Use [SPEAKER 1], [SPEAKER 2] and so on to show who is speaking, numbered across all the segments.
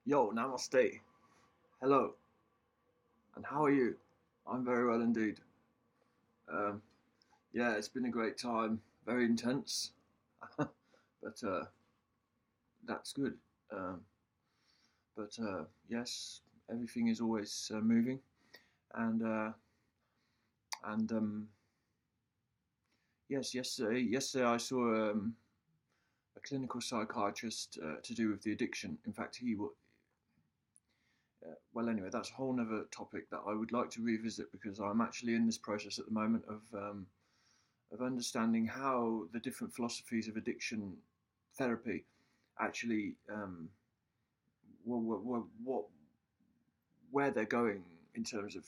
[SPEAKER 1] Yo, namaste. Hello. And how are you? I'm very well indeed. Um, yeah, it's been a great time. Very intense, but that's good. Um, but yes, everything is always moving, and and yes, yesterday I saw a clinical psychiatrist to do with the addiction. In fact, well, anyway, that's a whole other topic that I would like to revisit because I'm actually in this process at the moment of understanding how the different philosophies of addiction therapy actually what where they're going in terms of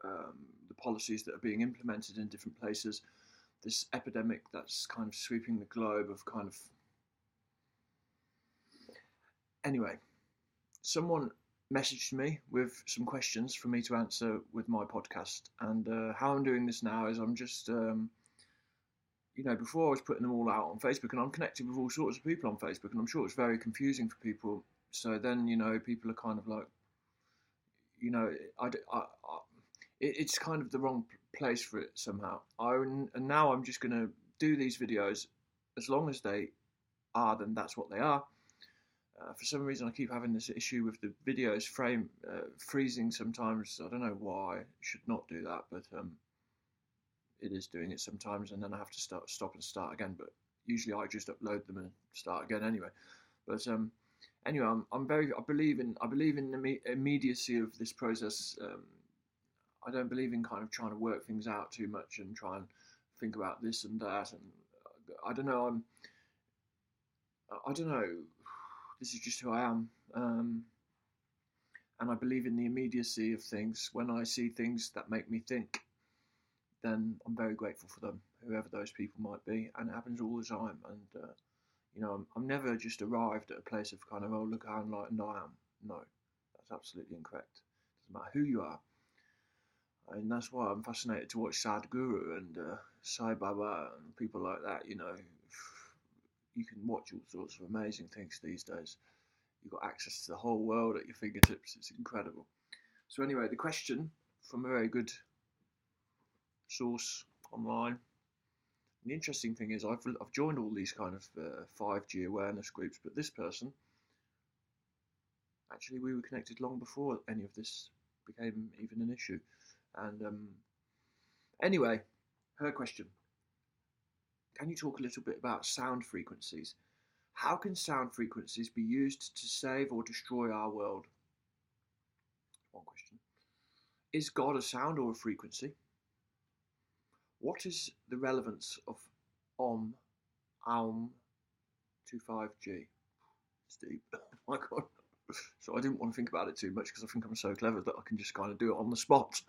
[SPEAKER 1] the policies that are being implemented in different places. This epidemic that's kind of sweeping the globe of kind of anyway. Someone messaged me with some questions for me to answer with my podcast, and how I'm doing this now is I'm just before I was putting them all out on Facebook, and I'm connected with all sorts of people on Facebook, and I'm sure it's very confusing for people. So then, people are kind of like, you know, it's kind of the wrong place for it somehow. And now I'm just going to do these videos as long as they are, then that's what they are. For some reason, I keep having this issue with the videos freezing sometimes. I don't know why. I should not do that, but it is doing it sometimes, and then I have to stop and start again. But usually, I just upload them and start again anyway. But anyway, I believe in the immediacy of this process. I don't believe in kind of trying to work things out too much and try and think about this and that. And I don't know. I don't know. This is just who I am. And I believe in the immediacy of things. When I see things that make me think, then I'm very grateful for them, whoever those people might be, and it happens all the time. And I'm never just arrived at a place of kind of, oh, look how enlightened I am. No, that's absolutely incorrect. It doesn't matter who you are, and that's why I'm fascinated to watch Sadhguru and Sai Baba and people like that. You can watch all sorts of amazing things these days. You've got access to the whole world at your fingertips. It's incredible. So anyway, the question from a very good source online. And the interesting thing is, I've joined all these kind of 5G awareness groups, but this person, actually, we were connected long before any of this became even an issue. And anyway, her question: can you talk a little bit about sound frequencies? How can sound frequencies be used to save or destroy our world? One question. Is God a sound or a frequency? What is the relevance of Om, Aum to 5G? It's deep. Oh my God. So I didn't want to think about it too much because I think I'm so clever that I can just kind of do it on the spot.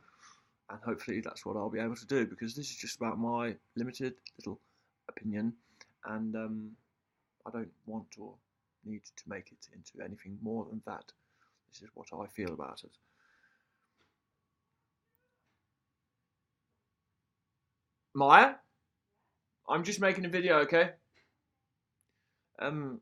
[SPEAKER 1] And hopefully that's what I'll be able to do, because this is just about my limited little opinion, and I don't want or need to make it into anything more than that. This is what I feel about it. Maya, I'm just making a video, okay? Um,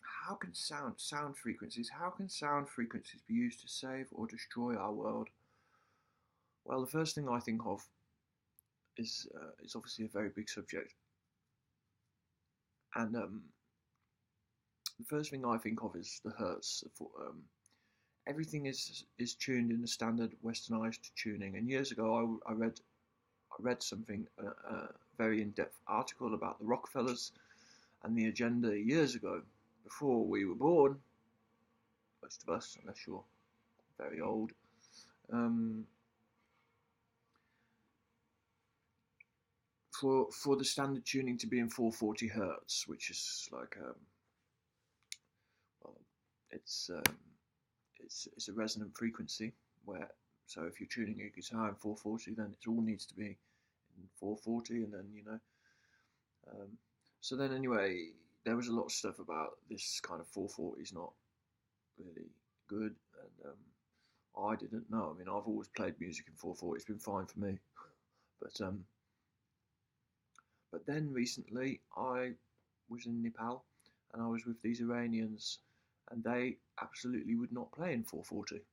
[SPEAKER 1] how can sound frequencies? How can sound frequencies be used to save or destroy our world? Well, the first thing I think of is obviously a very big subject, and the first thing I think of is the hertz. Everything is tuned in the standard westernized tuning. And years ago, I read something, a very in-depth article about the Rockefellers and the agenda years ago, before we were born, most of us, unless you're very old. For the standard tuning to be in 440 hertz, which is like well, it's a resonant frequency, where, so if you're tuning a guitar in 440, then it all needs to be in 440, and then so then anyway, there was a lot of stuff about this kind of 440 is not really good, and I didn't know. I mean, I've always played music in 440; it's been fine for me. But then recently I was in Nepal, and I was with these Iranians, and they absolutely would not play in 4/40.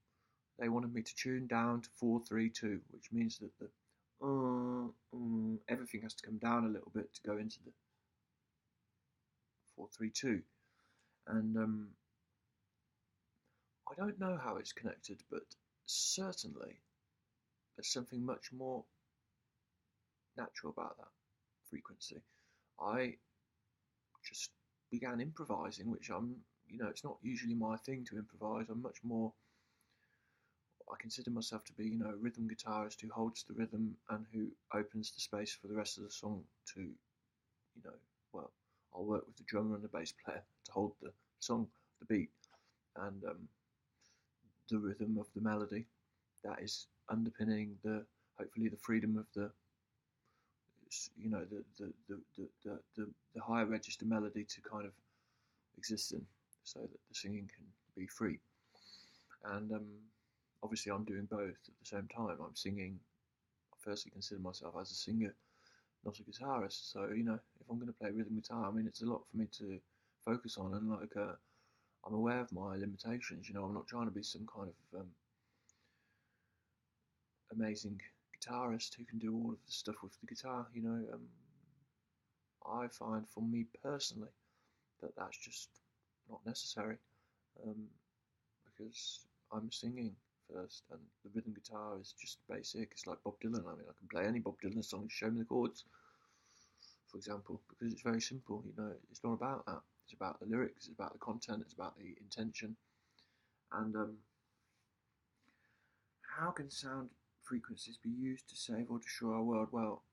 [SPEAKER 1] They wanted me to tune down to 4/3/2, which means that the everything has to come down a little bit to go into the 4/3/2, and I don't know how it's connected, but certainly there's something much more natural about that frequency. I just began improvising, which it's not usually my thing to improvise. I'm much more, I consider myself to be, a rhythm guitarist who holds the rhythm and who opens the space for the rest of the song to, well, I'll work with the drummer and the bass player to hold the song, the beat, and the rhythm of the melody that is underpinning hopefully the freedom of the higher register melody to kind of exist in, so that the singing can be free. And obviously I'm doing both at the same time. I'm singing. I firstly consider myself as a singer, not a guitarist. So if I'm going to play rhythm guitar, it's a lot for me to focus on, and I'm aware of my limitations. I'm not trying to be some kind of amazing guitarist who can do all of the stuff with the guitar. I find, for me personally, that that's just not necessary, because I'm singing first, and the rhythm guitar is just basic. It's like Bob Dylan. I can play any Bob Dylan song, show me the chords, for example, because it's very simple. It's not about that. It's about the lyrics, it's about the content, it's about the intention. And how can sound frequencies be used to save or destroy our world? Well,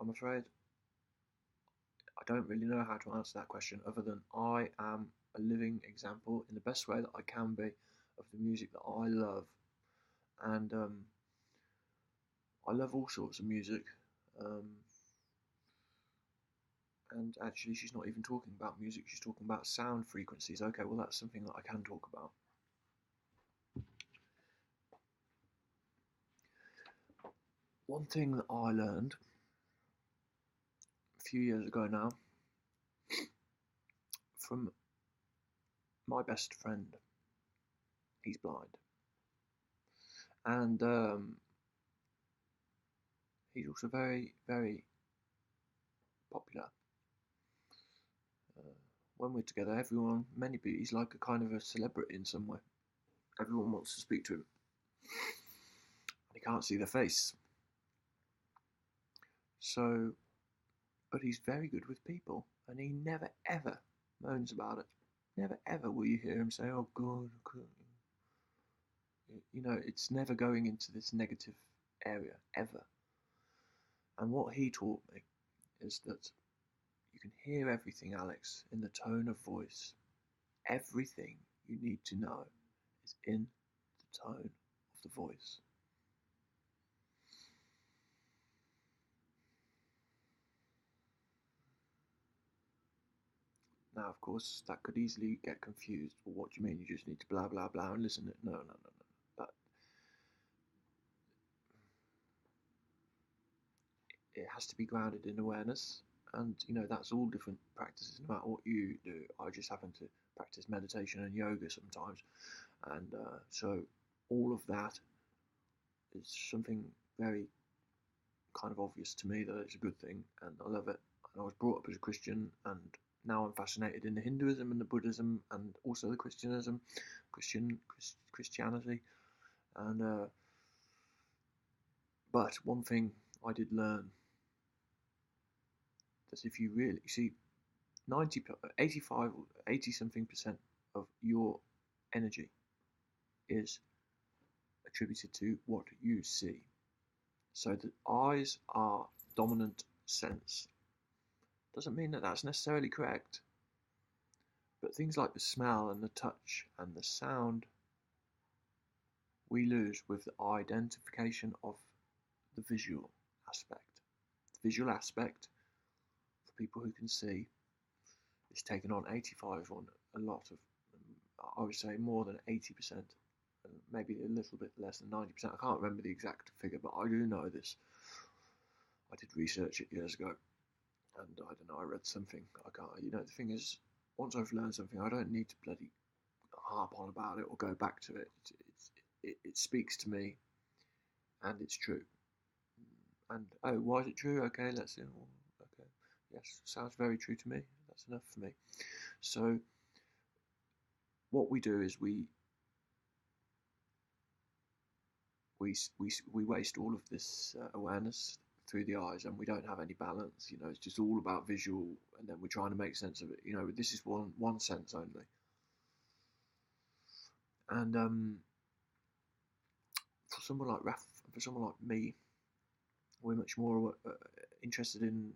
[SPEAKER 1] I'm afraid I don't really know how to answer that question, other than I am a living example, in the best way that I can be, of the music that I love. And I love all sorts of music. And actually, she's not even talking about music, she's talking about sound frequencies. Okay, well, that's something that I can talk about. One thing that I learned a few years ago now from my best friend. He's blind, and he's also very, very popular. When we're together, he's like a kind of a celebrity in some way. Everyone wants to speak to him, and he can't see their face. So, but he's very good with people, and he never ever moans about it. Never ever will you hear him say, "Oh God," it's never going into this negative area, ever. And what he taught me is that you can hear everything, Alex, in the tone of voice. Everything you need to know is in the tone of the voice. Now, of course, that could easily get confused. Well, what do you mean? You just need to blah, blah, blah and listen to it? No. But it has to be grounded in awareness. And, that's all different practices, no matter what you do. I just happen to practice meditation and yoga sometimes. And so all of that is something very kind of obvious to me, that it's a good thing, and I love it. And I was brought up as a Christian, and now I'm fascinated in the Hinduism and the Buddhism, and also the Christianity. And but one thing I did learn, that if you really see 85, 80 something percent of your energy is attributed to what you see. So the eyes are dominant sense. Doesn't mean that that's necessarily correct, but things like the smell and the touch and the sound, we lose with the identification of the visual aspect. The visual aspect, for people who can see, is taken on 85 on a lot of, I would say more than 80%, maybe a little bit less than 90%. I can't remember the exact figure, but I do know this. I did research it years ago, and I don't know, I read something. I can't, the thing is, once I've learned something, I don't need to bloody harp on about it or go back to it. It speaks to me, and it's true. And oh, why is it true? Okay, let's see. Okay, yes, sounds very true to me. That's enough for me. So what we do is we waste all of this awareness through the eyes, and we don't have any balance. You know, it's just all about visual, and then we're trying to make sense of it. You know, this is one sense only. And for someone like Raf, for someone like me, we're much more interested in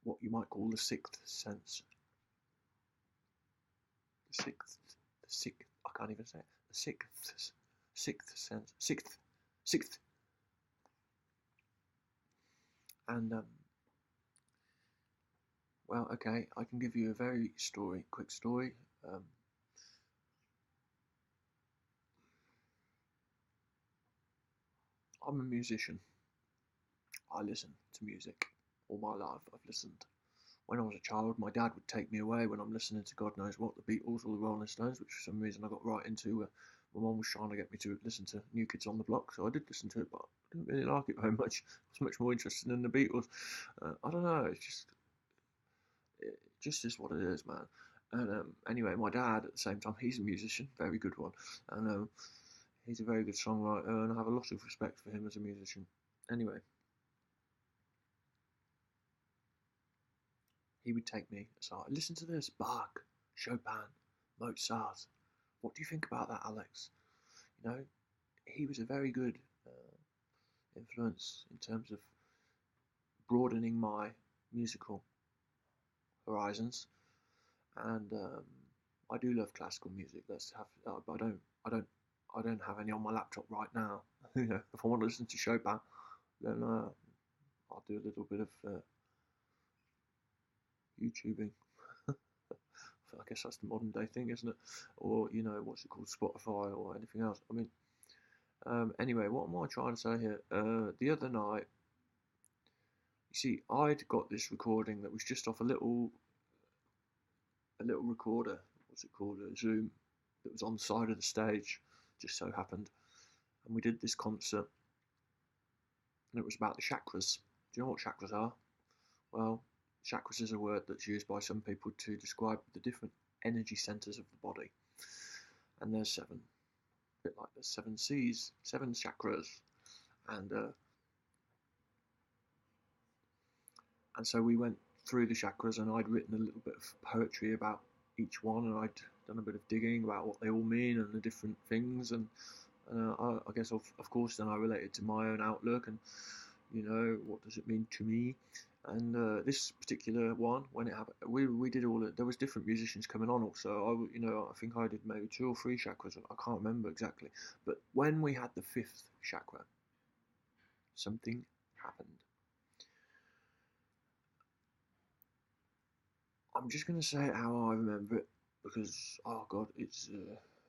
[SPEAKER 1] what you might call the sixth sense. The sixth. I can't even say it. The sixth sense. Sixth. And well, okay, I can give you a very quick story. I'm a musician. I listen to music all my life. I've listened. When I was a child, my dad would take me away when I'm listening to God knows what, the Beatles or the Rolling Stones, which for some reason I got right into. My mum was trying to get me to listen to New Kids on the Block, so I did listen to it, but I didn't really like it very much. I was much more interested in the Beatles. I don't know, it just is what it is, man. And anyway, my dad, at the same time, he's a musician, very good one, and he's a very good songwriter, and I have a lot of respect for him as a musician. Anyway, he would take me aside. Listen to this: Bach, Chopin, Mozart. What do you think about that, Alex? You know, he was a very good influence in terms of broadening my musical horizons. And I do love classical music. Let's have. I don't have any on my laptop right now. You know, if I want to listen to Chopin, then I'll do a little bit of YouTubing. I guess that's the modern day thing, isn't it? Or, you know, what's it called, Spotify or anything else. I mean, anyway, what am I trying to say here? The other night, you see, I'd got this recording that was just off a little recorder. What's it called? A Zoom that was on the side of the stage. Just so happened, and we did this concert, and it was about the chakras. Do you know what chakras are? Well, chakras is a word that's used by some people to describe the different energy centers of the body, and there's seven, a bit like the seven seas, seven chakras, and so we went through the chakras, and I'd written a little bit of poetry about each one, and I'd done a bit of digging about what they all mean and the different things, and I guess of course then I related to my own outlook, and you know, what does it mean to me? And this particular one, when it happened, we did all it. There was different musicians coming on also. I think I did maybe 2 or 3 chakras. I can't remember exactly. But when we had the 5th chakra, something happened. I'm just gonna say it how I remember it because oh god, it's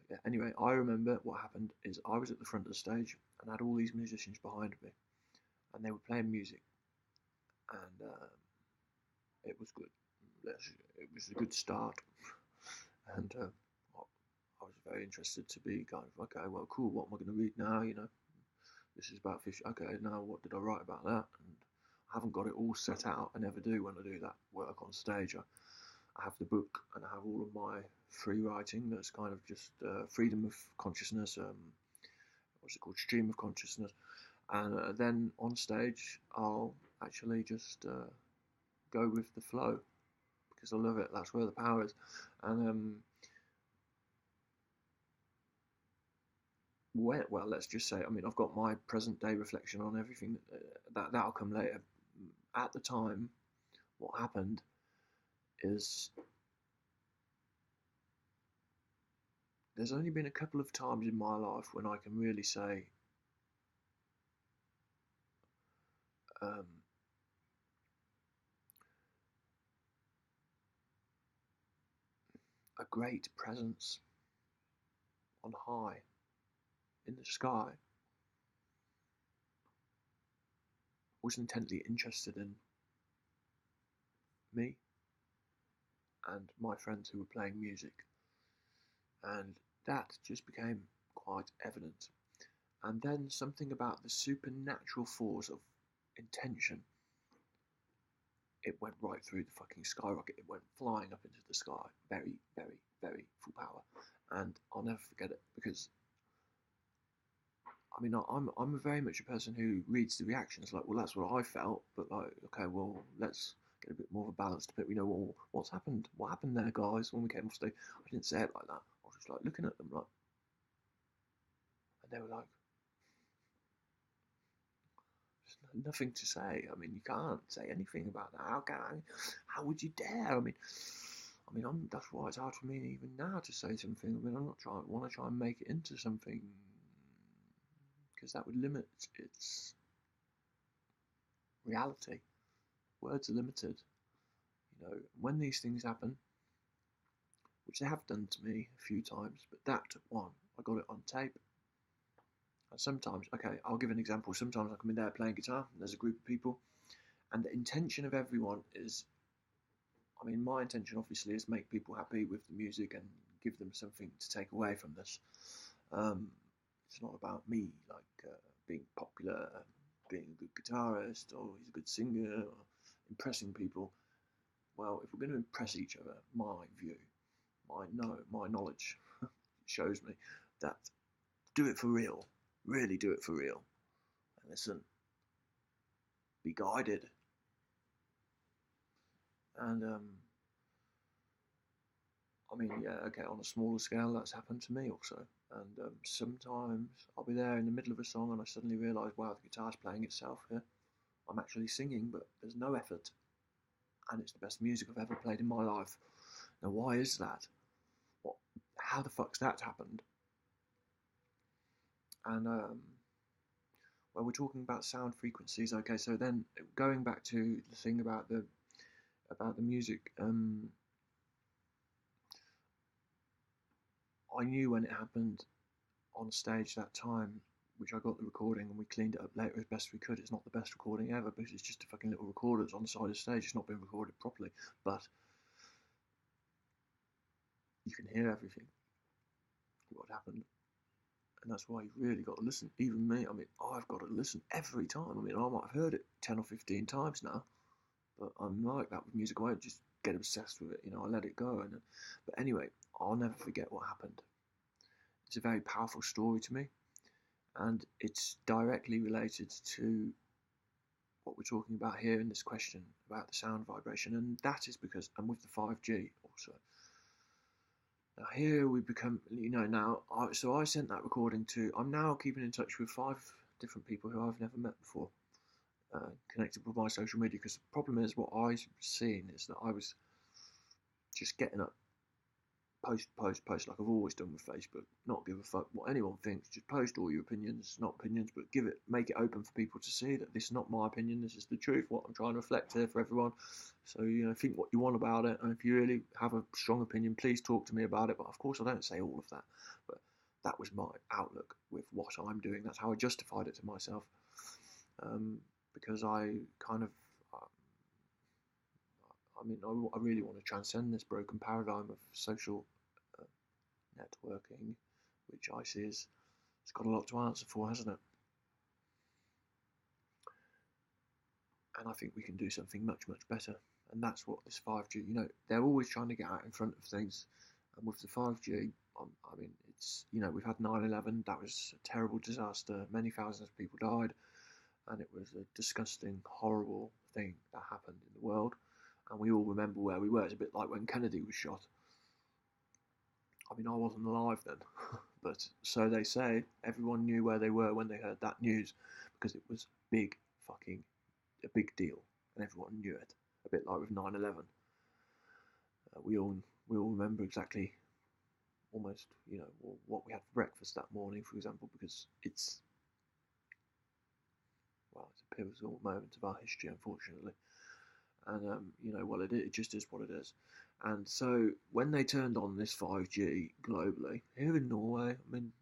[SPEAKER 1] yeah. Anyway, I remember what happened is I was at the front of the stage and had all these musicians behind me, and they were playing music, and it was good. It was a good start, and I was very interested to be kind of okay. Well, cool. What am I going to read now? You know, this is about fish. Okay, now what did I write about that? And I haven't got it all set out. I never do when I do that work on stage. I have the book and I have all of my free writing. That's kind of just freedom of consciousness. What's it called? Stream of consciousness. And then on stage, I'll actually just go with the flow because I love it. That's where the power is. And well, let's just say, I mean, I've got my present day reflection on everything. That'll come later. At the time, what happened is there's only been a couple of times in my life when I can really say a great presence on high in the sky was intently interested in me. and my friends who were playing music, and that just became quite evident. And then something about the supernatural force of intention, it went right through the fucking skyrocket. It went flying up into the sky, very, very, very full power. And I'll never forget it, because I mean, I'm very much a person who reads the reactions. Like, well, that's what I felt, but like, okay, well, let's get a bit more of a balanced bit. You know, well, what's happened? What happened there, guys? When we came off stage, I didn't say it like that. I was just like looking at them, like, and they were like, there's nothing to say. I mean, you can't say anything about that. How would you dare? That's why it's hard for me even now to say something. I mean, I'm not trying. Want to try and make it into something, because that would limit its reality. Words are limited. You know, when these things happen, which they have done to me a few times, but that one, I got it on tape. And sometimes, okay, I'll give an example. Sometimes I come in there playing guitar, and there's a group of people, and the intention of everyone is, I mean, my intention obviously is make people happy with the music and give them something to take away from this. It's not about me, like, being popular, being a good guitarist, or he's a good singer, or impressing people. Well, if we're going to impress each other, my view, my knowledge shows me that do it for real, really do it for real, and listen, be guided, and I mean, yeah, okay, on a smaller scale, that's happened to me also. And sometimes I'll be there in the middle of a song and I suddenly realise, wow, the guitar's playing itself here. I'm actually singing, but there's no effort. And it's the best music I've ever played in my life. Now, why is that? How the fuck's that happened? And, well, we're talking about sound frequencies. Okay, so then going back to the thing about the music, I knew when it happened on stage that time, which I got the recording and we cleaned it up later as best we could. It's not the best recording ever because it's just a fucking little recorder that's on the side of the stage. It's not been recorded properly, but you can hear everything, what happened. And that's why you've really got to listen. Even me, I mean, I've got to listen every time. I mean, I might have heard it 10 or 15 times now, but I'm like that with music. I won't just get obsessed with it, you know, I let it go. But anyway, I'll never forget what happened. It's a very powerful story to me, and it's directly related to what we're talking about here in this question about the sound vibration, and that is because I'm with the 5G also. Now here we become, you know, so I sent that recording to, I'm now keeping in touch with 5 different people who I've never met before, connected with my social media, because the problem is what I've seen is that I was just getting up, post, like I've always done with Facebook, not give a fuck what anyone thinks, just post all your opinions, not opinions, but make it open for people to see that this is not my opinion, this is the truth, what I'm trying to reflect here for everyone. So, you know, think what you want about it, and if you really have a strong opinion, please talk to me about it. But of course I don't say all of that, but that was my outlook with what I'm doing. That's how I justified it to myself, because I kind of, I really want to transcend this broken paradigm of social networking, which I see it's got a lot to answer for, hasn't it? And I think we can do something much, much better. And that's what this 5G, you know, they're always trying to get out in front of things. And with the 5G, I mean, it's, you know, we've had 9/11, that was a terrible disaster. Many thousands of people died. And it was a disgusting, horrible thing that happened in the world. And we all remember where we were. It's a bit like when Kennedy was shot. I mean, I wasn't alive then, but so they say. Everyone knew where they were when they heard that news, because it was a big deal, and everyone knew it. A bit like with 9/11. We all remember exactly, almost, you know, what we had for breakfast that morning, for example, because it's a pivotal moment of our history, unfortunately. And you know, well, it just is what it is. And so when they turned on this 5G globally here in Norway, I mean,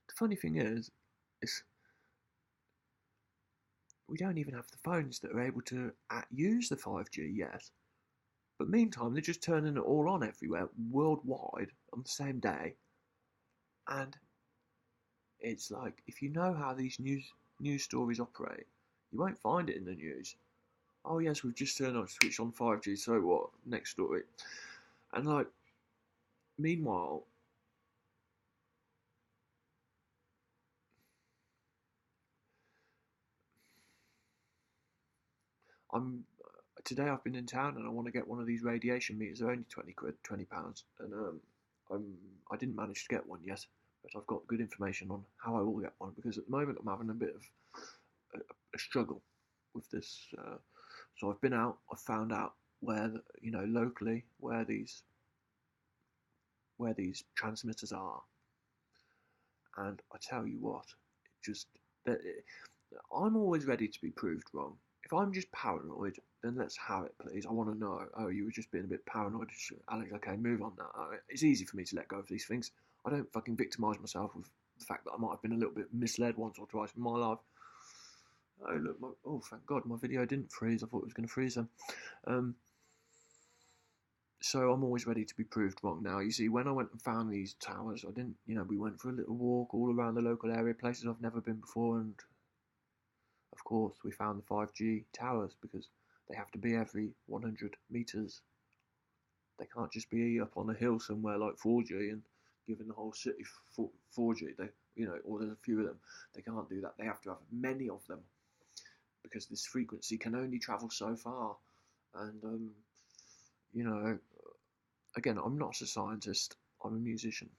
[SPEAKER 1] the funny thing is we don't even have the phones that are able to use the 5G yet. But meantime, they're just turning it all on everywhere, worldwide, on the same day. And it's like, if you know how these news stories operate, you won't find it in the news. Oh yes, we've just switched on 5G, so what? Next story. And like, meanwhile, today I've been in town and I want to get one of these radiation meters. They're only 20 quid, £20, and I didn't manage to get one yet, but I've got good information on how I will get one, because at the moment I'm having a bit of a struggle with this. So I've been out. I've found out where locally where these transmitters are, and I tell you what, I'm always ready to be proved wrong. If I'm just paranoid, then let's have it, please. I want to know. Oh, you were just being a bit paranoid, Alex. Okay, move on now. It's easy for me to let go of these things. I don't fucking victimise myself with the fact that I might have been a little bit misled once or twice in my life. Oh look! Thank God, my video didn't freeze. I thought it was going to freeze then. So I'm always ready to be proved wrong. Now, you see, when I went and found these towers, I didn't. We went for a little walk all around the local area, places I've never been before, and of course, we found the 5G towers, because they have to be every 100 meters. They can't just be up on a hill somewhere like 4G and giving the whole city 4G. Or there's a few of them. They can't do that. They have to have many of them, because this frequency can only travel so far. And again, I'm not a scientist. I'm a musician,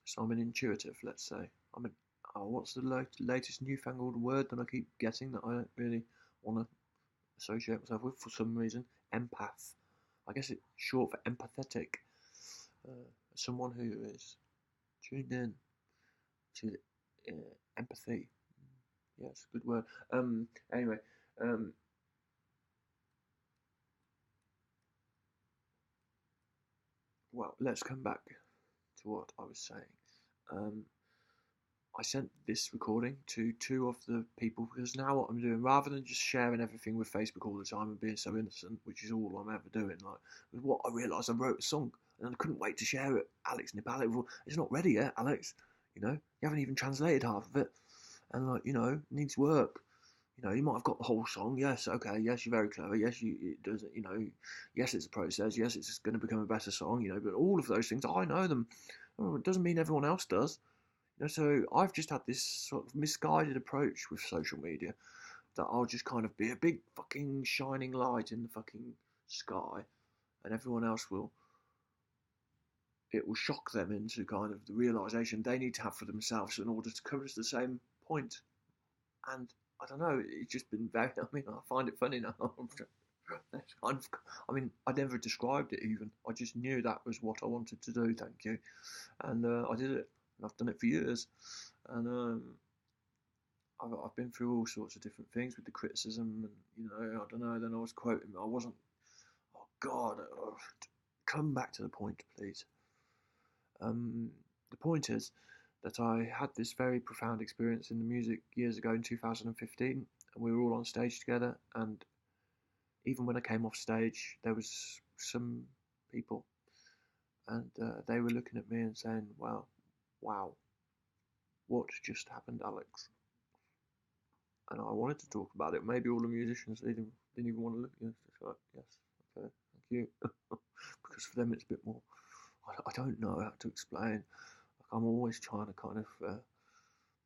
[SPEAKER 1] so I'm an intuitive. Let's say what's the latest newfangled word that I keep getting that I don't really want to associate myself with for some reason? Empath. I guess it's short for empathetic. Someone who is tuned in to empathy. Yes, good word. Anyway, well, let's come back to what I was saying. I sent this recording to two of the people, because now what I'm doing, rather than just sharing everything with Facebook all the time and being so innocent, which is all I'm ever doing, with what I realised, I wrote a song and I couldn't wait to share it. Alex Nipalek, it's not ready yet, Alex. You haven't even translated half of it, and it needs work. You might have got the whole song. Yes, okay. Yes, you're very clever. Yes, it does. Yes, it's a process. Yes, it's going to become a better song. But all of those things, I know them. It doesn't mean everyone else does. So I've just had this sort of misguided approach with social media, that I'll just kind of be a big fucking shining light in the fucking sky, and everyone else it will shock them into kind of the realisation they need to have for themselves in order to come to the same point. And I don't know, it's just been I find it funny now. I never described it even. I just knew that was what I wanted to do, thank you. And I did it. And I've done it for years. And I've been through all sorts of different things with the criticism. And, I don't know, then I was quoting, I wasn't, oh God, come back to the point, please. The point is that I had this very profound experience in the music years ago in 2015, and we were all on stage together, and even when I came off stage, there was some people, and they were looking at me and saying, wow, what just happened, Alex? And I wanted to talk about it. Maybe all the musicians didn't even want to look at it. Like, yes, okay, thank you. Because for them it's a bit more, I don't know how to explain. I'm always trying to kind of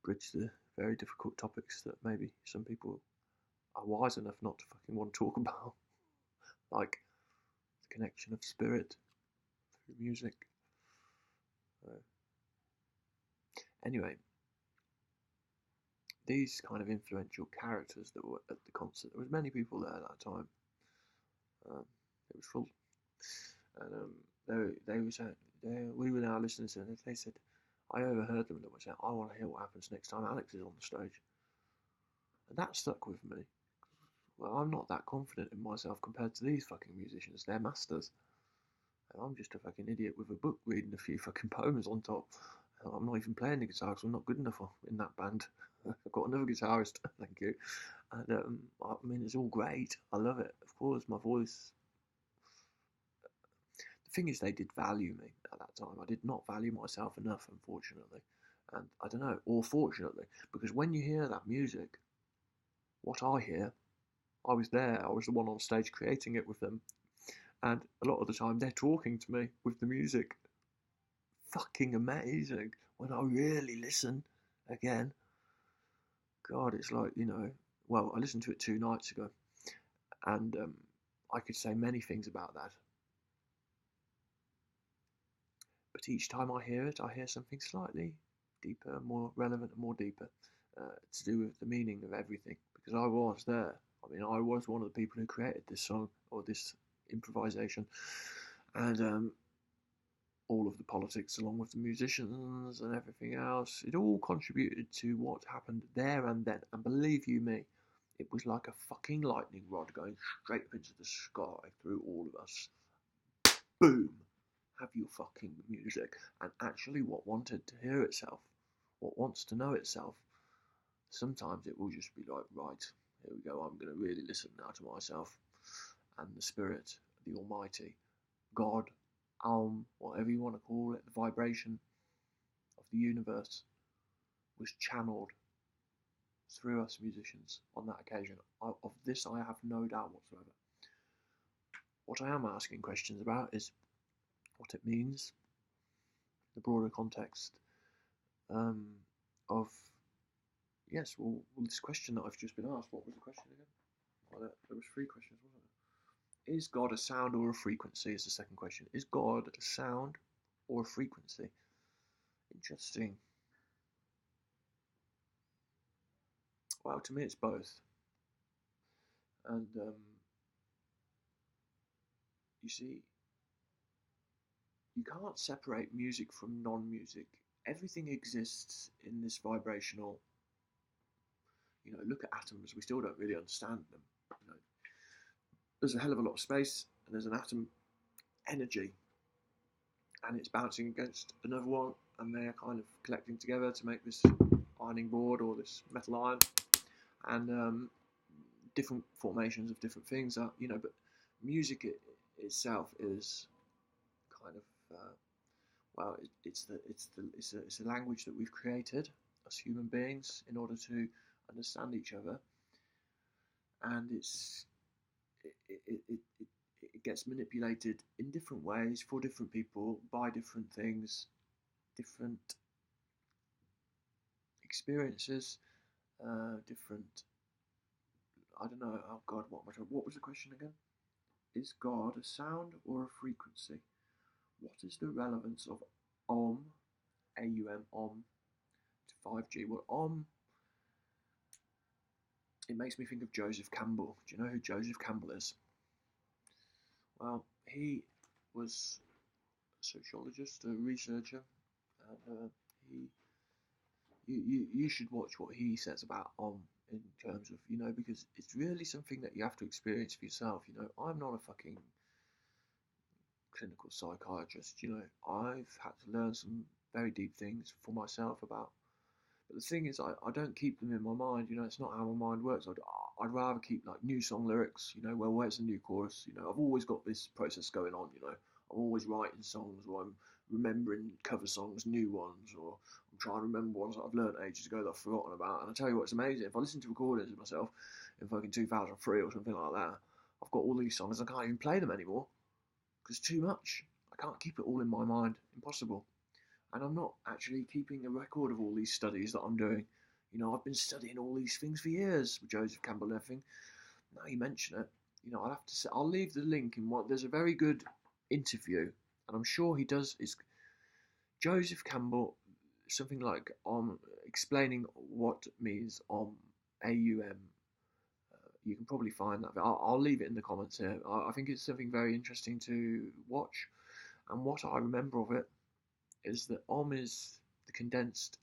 [SPEAKER 1] bridge the very difficult topics that maybe some people are wise enough not to fucking want to talk about, like the connection of spirit through music. Anyway, these kind of influential characters that were at the concert, there was many people there at that time. It was full, and they were saying, we were now listening to it. They said, I overheard them, and they were saying, I want to hear what happens next time Alex is on the stage. And that stuck with me. Well, I'm not that confident in myself compared to these fucking musicians. They're masters. And I'm just a fucking idiot with a book reading a few fucking poems on top. I'm not even playing the guitar because I'm not good enough in that band. I've got another guitarist, thank you. And it's all great. I love it. Of course, my voice thing is, they did value me at that time. I did not value myself enough, unfortunately. And I don't know, or fortunately, because when you hear that music, what I hear, I was there, I was the one on stage creating it with them. And a lot of the time they're talking to me with the music. Fucking amazing. When I really listen again, God, it's like, well, I listened to it 2 nights ago, and I could say many things about that. But each time I hear it, I hear something slightly deeper, more relevant, and more deeper to do with the meaning of everything. Because I was there. I mean, I was one of the people who created this song, or this improvisation, and all of the politics along with the musicians and everything else, it all contributed to what happened there and then. And believe you me, it was like a fucking lightning rod going straight up into the sky through all of us. Boom! Have your fucking music. And actually what wanted to hear itself, what wants to know itself, sometimes it will just be like, right, here we go, I'm going to really listen now to myself. And the Spirit, the Almighty, God, whatever you want to call it, the vibration of the universe was channeled through us musicians on that occasion. Of this I have no doubt whatsoever. What I am asking questions about is what it means, the broader context of, yes, well, this question that I've just been asked. What was the question again? Well, there was 3 questions, wasn't it? Is God a sound or a frequency is the second question. Is God a sound or a frequency? Interesting. Well, to me it's both. And you see, you can't separate music from non-music. Everything exists in this vibrational, look at atoms, we still don't really understand them. There's a hell of a lot of space, and there's an atom energy, and it's bouncing against another one, and they're kind of collecting together to make this ironing board or this metal iron, and different formations of different things are, but music itself is kind of, well, it's a language that we've created as human beings in order to understand each other, and it gets manipulated in different ways for different people by different things, different experiences, different. I don't know. Oh God, what was the question again? Is God a sound or a frequency? What is the relevance of Om, A-U-M, Om, to 5G? Well, Om, it makes me think of Joseph Campbell. Do you know who Joseph Campbell is? Well, he was a sociologist, a researcher, and you should watch what he says about Om in terms of, because it's really something that you have to experience for yourself. I'm not a fucking clinical psychiatrist. I've had to learn some very deep things for myself about. But the thing is, I don't keep them in my mind. It's not how my mind works. I'd rather keep like new song lyrics. Well, where's the new chorus? I've always got this process going on. I'm always writing songs, or I'm remembering cover songs, new ones, or I'm trying to remember ones that I've learned ages ago that I've forgotten about. And I tell you what, it's amazing. If I listen to recordings of myself in fucking 2003 or something like that, I've got all these songs, I can't even play them anymore because it's too much. I can't keep it all in my mind. Impossible. And I'm not actually keeping a record of all these studies that I'm doing. I've been studying all these things for years with Joseph Campbell and everything. Now you mention it, I'll have to say, I'll leave the link in what. There's a very good interview, and I'm sure he does. Is Joseph Campbell something like explaining what means AUM? You can probably find that. I'll leave it in the comments here. I think it's something very interesting to watch, and what I remember of it is that Om is the condensed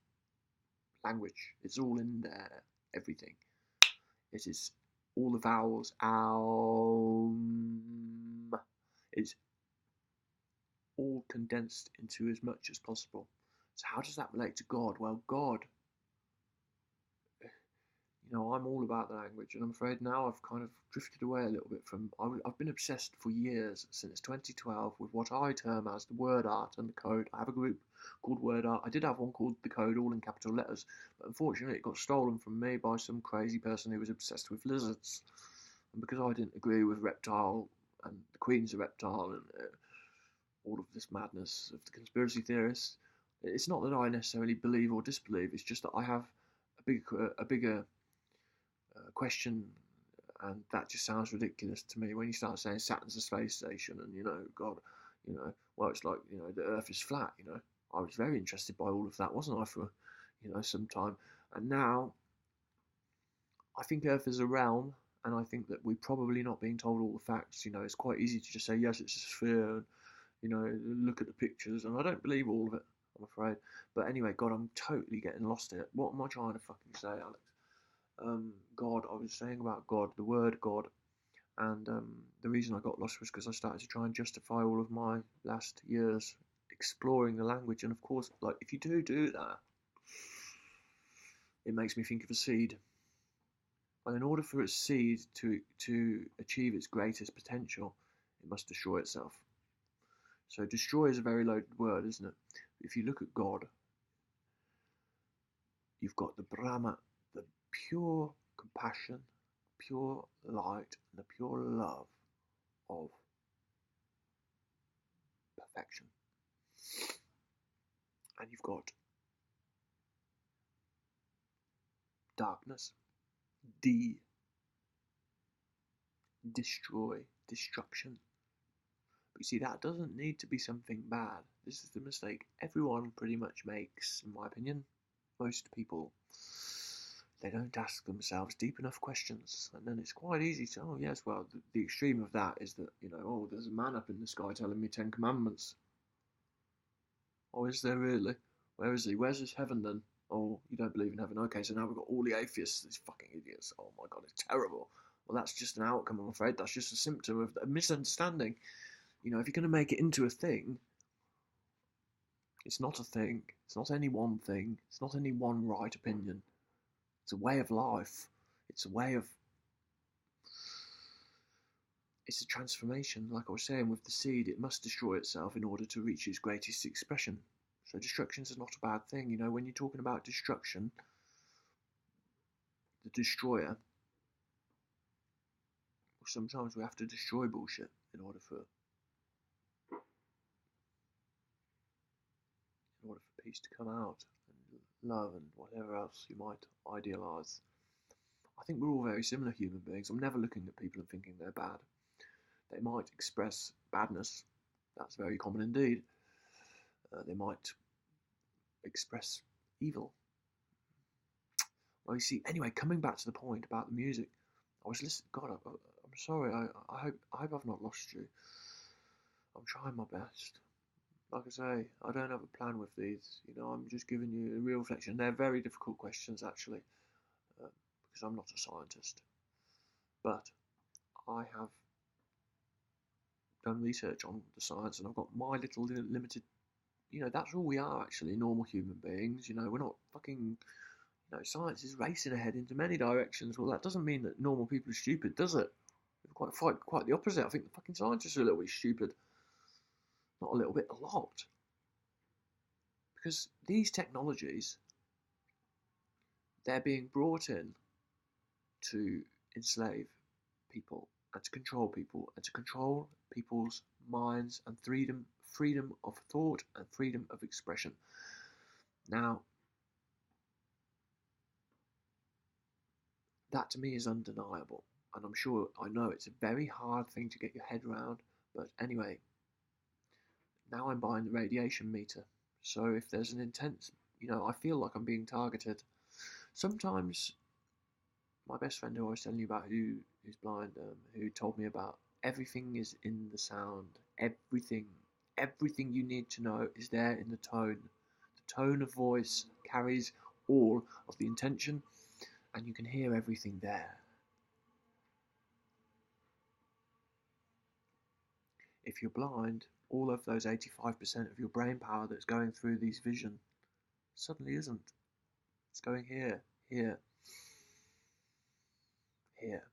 [SPEAKER 1] language. It's all in there, everything. It is all the vowels. It's all condensed into as much as possible. So how does that relate to God? Well, God, I'm all about the language, and I'm afraid now I've kind of drifted away a little bit from. I've been obsessed for years, since 2012, with what I term as the word art and the code. I have a group called Word Art. I did have one called The Code, all in capital letters, but unfortunately it got stolen from me by some crazy person who was obsessed with lizards. And because I didn't agree with Reptile and the Queen's a reptile and all of this madness of the conspiracy theorists, it's not that I necessarily believe or disbelieve. It's just that I have a bigger question, and that just sounds ridiculous to me when you start saying Saturn's a space station, and God, well, it's like the Earth is flat. I was very interested by all of that, wasn't I, for some time, and now I think Earth is a realm, and I think that we're probably not being told all the facts. It's quite easy to just say yes, it's a sphere, and look at the pictures, and I don't believe all of it, I'm afraid. But anyway, God, I'm totally getting lost here. What am I trying to fucking say, Alex? God, I was saying about God, the word God, and the reason I got lost was because I started to try and justify all of my last years exploring the language, and of course, like, if you do that, it makes me think of a seed. And in order for a seed to achieve its greatest potential, it must destroy itself. So destroy is a very loaded word, isn't it? If you look at God, you've got the Brahma, the pure compassion, pure light, and the pure love of perfection. And you've got darkness, destroy, destruction. But you see, that doesn't need to be something bad. This is the mistake everyone pretty much makes, in my opinion. Most people, they don't ask themselves deep enough questions, and then it's quite easy to, oh yes, well, the extreme of that is that, oh, there's a man up in the sky telling me 10 commandments. Oh, is there really? Where is he? Where's his heaven then? Oh, you don't believe in heaven? Okay, so now we've got all the atheists, these fucking idiots. Oh my God, it's terrible. Well, that's just an outcome, I'm afraid. That's just a symptom of a misunderstanding. If you're going to make it into a thing, it's not a thing. It's not any one thing. It's not any one right opinion. It's a way of life. It's a way of... It's a transformation. Like I was saying with the seed, it must destroy itself in order to reach its greatest expression. So destruction is not a bad thing. When you're talking about destruction, the destroyer, sometimes we have to destroy bullshit in order for peace to come out, and love, and whatever else you might idealise. I think we're all very similar human beings. I'm never looking at people and thinking they're bad. They might express badness. That's very common indeed. They might express evil. Well, you see, anyway, coming back to the point about the music, I was listening. God, I'm sorry. I hope I've not lost you. I'm trying my best. Like I say, I don't have a plan with these. I'm just giving you a real reflection. They're very difficult questions, actually, because I'm not a scientist. But I have done research on the science, and I've got my little limited. That's all we are, actually, normal human beings. We're not fucking. Science is racing ahead into many directions. Well, that doesn't mean that normal people are stupid, does it? Quite the opposite. I think the fucking scientists are a little bit stupid. Not a little bit, a lot. Because these technologies, they're being brought in to enslave people and to control people and to control people's minds and freedom of thought and freedom of expression. Now, that to me is undeniable, and I know it's a very hard thing to get your head around, but anyway, now I'm buying the radiation meter, so if there's an intense, I feel like I'm being targeted. Sometimes, my best friend who I was telling you about, who's blind, who told me about everything is in the sound, everything you need to know is there in the tone. The tone of voice carries all of the intention, and you can hear everything there. If you're blind, all of those 85% of your brain power that's going through these vision suddenly isn't. It's going here, here. hear.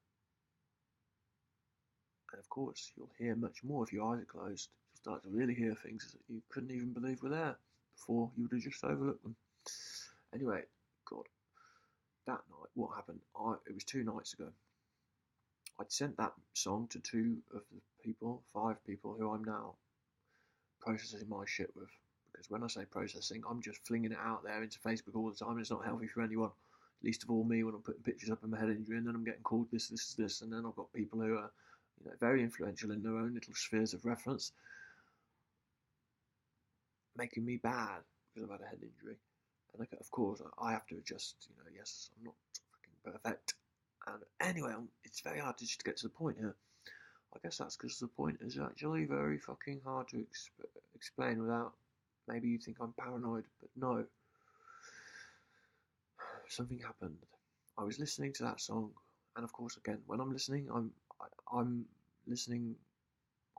[SPEAKER 1] And of course, you'll hear much more if your eyes are closed. You'll start to really hear things that you couldn't even believe were there before. You would have just overlooked them. Anyway, God, that night, what happened? It was 2 nights ago. I'd sent that song to 2 of the people, 5 people who I'm now processing my shit with. Because when I say processing, I'm just flinging it out there into Facebook all the time, and it's not healthy for anyone. Least of all me when I'm putting pictures up of my head injury, and then I'm getting called this, and then I've got people who are, very influential in their own little spheres of reference, making me bad because I've had a head injury. And of course, I have to adjust. Yes, I'm not fucking perfect. And anyway, it's very hard to just get to the point here. I guess that's because the point is actually very fucking hard to explain without. Maybe you think I'm paranoid, but no. Something happened. I was listening to that song, and of course, again, when I'm listening, I'm listening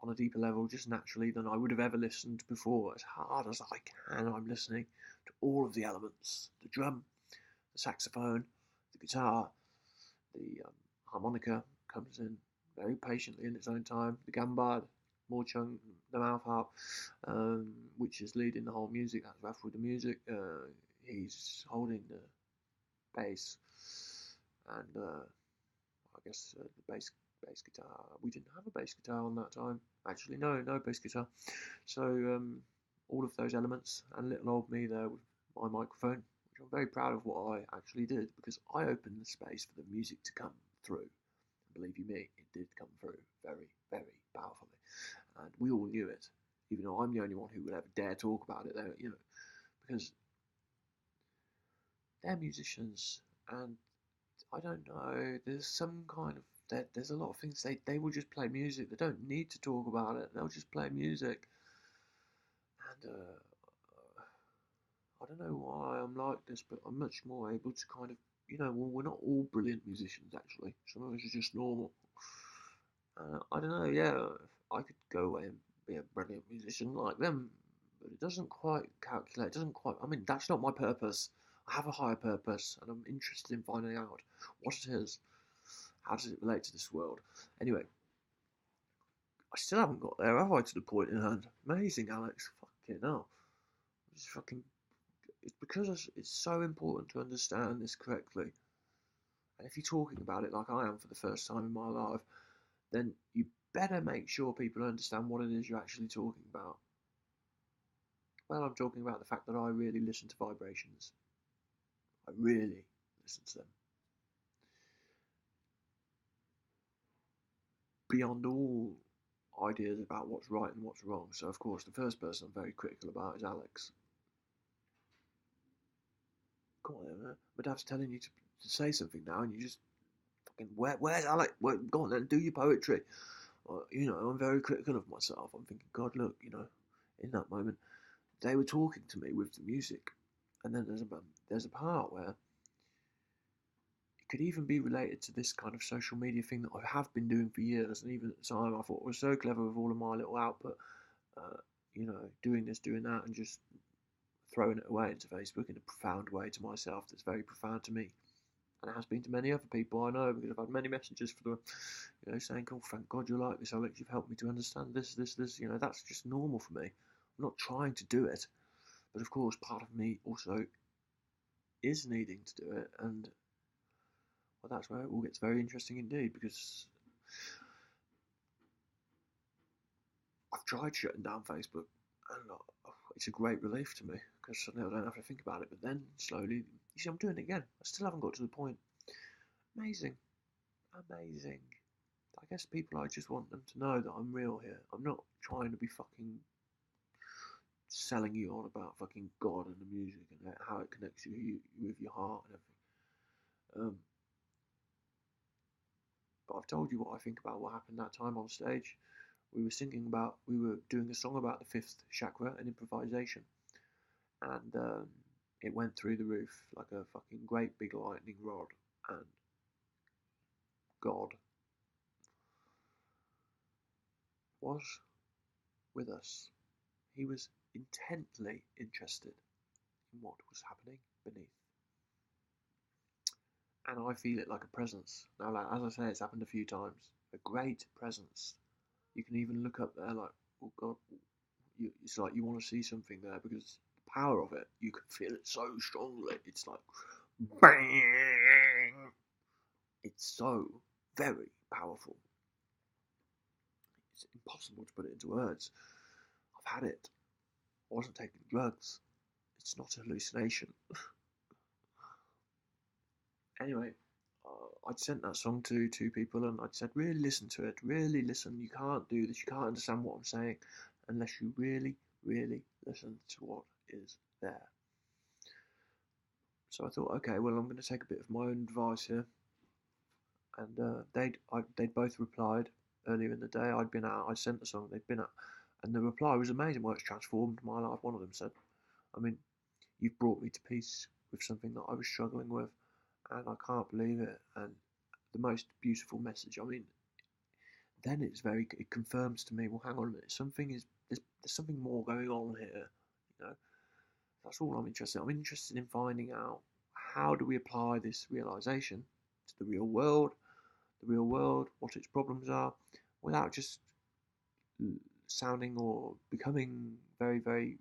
[SPEAKER 1] on a deeper level, just naturally, than I would have ever listened before. As hard as I can, I'm listening to all of the elements: the drum, the saxophone, the guitar, the harmonica comes in very patiently in its own time. The gambard, more chung, the mouth harp, which is leading the whole music. That's rough with the music. He's holding the bass, and I guess the bass guitar. We didn't have a bass guitar on that time. Actually, no bass guitar. So all of those elements, and little old me there with my microphone, which I'm very proud of what I actually did, because I opened the space for the music to come through. And believe you me, it did come through very, very powerfully, and we all knew it, even though I'm the only one who would ever dare talk about it. There, because they're musicians, and I don't know. There's some kind of there's a lot of things they will just play music. They don't need to talk about it. They'll just play music, and I don't know why I'm like this, but I'm much more able to kind of well, we're not all brilliant musicians actually. Some of us are just normal. I don't know. Yeah, I could go away and be a brilliant musician like them, but it doesn't quite calculate. It doesn't quite. I mean, that's not my purpose. I have a higher purpose, and I'm interested in finding out what it is. How does it relate to this world? Anyway, I still haven't got there, have I, to the point in hand? Amazing, Alex. Fucking hell. It's because it's so important to understand this correctly. And if you're talking about it like I am for the first time in my life, then you better make sure people understand what it is you're actually talking about. Well, I'm talking about the fact that I really listen to vibrations. I really listen to them. Beyond all ideas about what's right and what's wrong. So, of course, the first person I'm very critical about is Alex. Come on, then, my dad's telling you to say something now, and you just fucking, where's Alex? Go on then, do your poetry. I'm very critical of myself. I'm thinking, God, look, in that moment, they were talking to me with the music, and then there's a part where it could even be related to this kind of social media thing that I have been doing for years, and even at the time I thought I was so clever with all of my little output, doing this, doing that, and just throwing it away into Facebook in a profound way to myself that's very profound to me. And it has been to many other people I know, because I've had many messages for them, saying, "Oh, thank God you like this, Alex. You've helped me to understand this. That's just normal for me. I'm not trying to do it, but of course, part of me also is needing to do it, and well, that's where it all gets very interesting indeed, because I've tried shutting down Facebook, and it's a great relief to me, because suddenly I don't have to think about it. But then slowly, you see, I'm doing it again. I still haven't got to the point. Amazing. I guess I just want them to know that I'm real here. I'm not trying to be fucking selling you on about fucking God and the music and how it connects you with your heart and everything. But I've told you what I think about what happened that time on stage. We were doing a song about the fifth chakra and improvisation, and it went through the roof like a fucking great big lightning rod, and God was with us. He was intently interested in what was happening beneath. and I feel it like a presence. Now, like, as I say, it's happened a few times. A great presence. You can even look up there like, oh God, it's like you want to see something there because the power of it, you can feel it so strongly. It's like, bang! It's so very powerful. It's impossible to put it into words. I've had it. I wasn't taking drugs. It's not a hallucination. Anyway, I'd sent that song to two people and I'd said, really listen to it. Really listen. You can't do this. You can't understand what I'm saying unless you really, really listen to what is there. So I thought, okay, well, I'm going to take a bit of my own advice here. And they'd both replied earlier in the day. I'd been out. I'd sent the song. They'd been out, and the reply was amazing. Well, it's transformed my life. One of them said, I mean, you've brought me to peace with something that I was struggling with, and I can't believe it. And the most beautiful message. I mean, then it confirms to me. Well, hang on a minute. There's something more going on here. You know, that's all I'm interested in. I'm interested in finding out how do we apply this realization to the real world, what its problems are, without just sounding or becoming very, very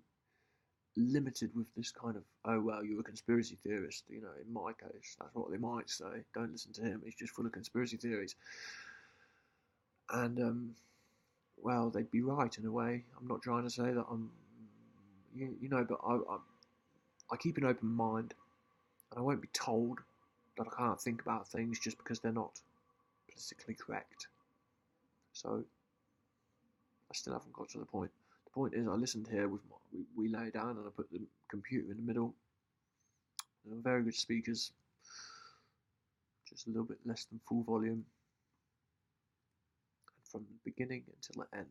[SPEAKER 1] limited with this kind of, oh well, you're a conspiracy theorist. You know, in my case, that's what they might say. Don't listen to him. He's just full of conspiracy theories. And well, they'd be right in a way. I'm not trying to say that I'm, but I keep an open mind, and I won't be told that I can't think about things just because they're not politically correct. So I still haven't got to the point. The point is, I listened here with we lay down and I put the computer in the middle. They were very good speakers, just a little bit less than full volume. And from the beginning until the end,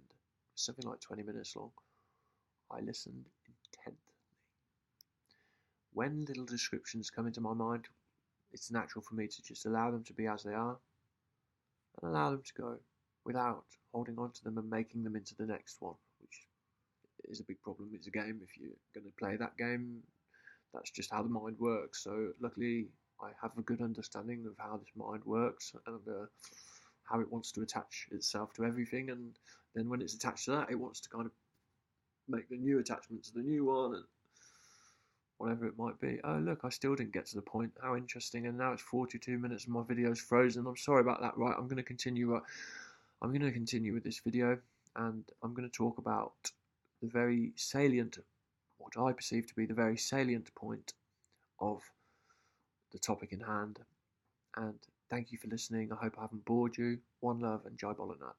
[SPEAKER 1] something like 20 minutes long, I listened intently. When little descriptions come into my mind, it's natural for me to just allow them to be as they are and allow them to go without holding on to them and making them into the next one, which is a big problem. It's a game. If you're going to play that game, that's just how the mind works. So luckily, I have a good understanding of how this mind works and how it wants to attach itself to everything. And then when it's attached to that, it wants to kind of make the new attachment to the new one and whatever it might be. Oh, look, I still didn't get to the point. How interesting. And now it's 42 minutes and my video's frozen. I'm sorry about that. Right, I'm going to continue. I'm going to continue with this video, and I'm going to talk about the very salient, what I perceive to be the very salient point of the topic in hand. And thank you for listening. I hope I haven't bored you. One love and Jai Bolanat.